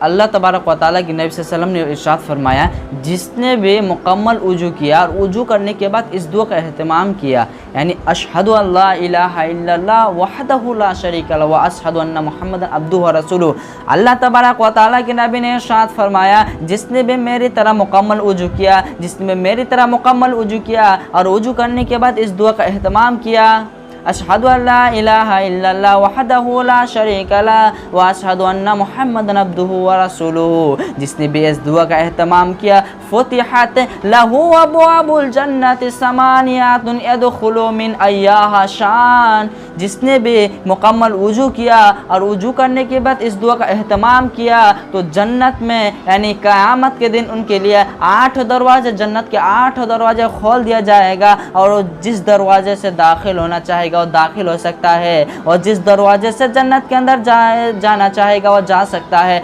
अल्लाह तबारक व तआला की नबी सल्लल्लाहु अलैहि वसल्लम ने इरशाद फरमाया, जिसने भी मुकम्मल वज़ू किया और वज़ू करने के बाद इस दुआ का एहतमाम किया, यानी अशहदु अल्ला इलाहा इल्लल्लाह वहदहु ला शरीका लहु व अशहदु अन्ना मुहम्मदन अब्दुहु व रसूलुहु। अल्लाह तबारक व तआला के नबी ने इरशाद फरमाया, जिसने भी मेरी तरह मुकम्मल वज़ू किया, जिसने मेरी तरह मुकम्मल वज़ू किया और वज़ू करने के बाद इस दुआ का एहतमाम किया, अशहदु अल्ला इलाहा इल्लल्लाह वहदहु ला शरीका लहु व अशहदु अन्ना मुहम्मदन अब्दुहु व रसूलुहु। जिसने भी इस दुआ का एहतमाम किया, फुतिहत लहु अबवाबुल जन्नति समानियातुन यदखुलु मिन अय्याहा शान। जिसने भी मुकम्मल वज़ू किया और वज़ू करने के बाद इस दुआ का एहतमाम किया तो जन्नत में यानी क़यामत के दिन उनके लिए 8 दरवाजे, जन्नत के 8 दरवाजे खोल दिया जाएगा और जिस दरवाजे से दाखिल होना चाहेगा वो दाखिल हो सकता है और जिस दरवाजे से जन्नत के अंदर जाना चाहेगा वो जा सकता है।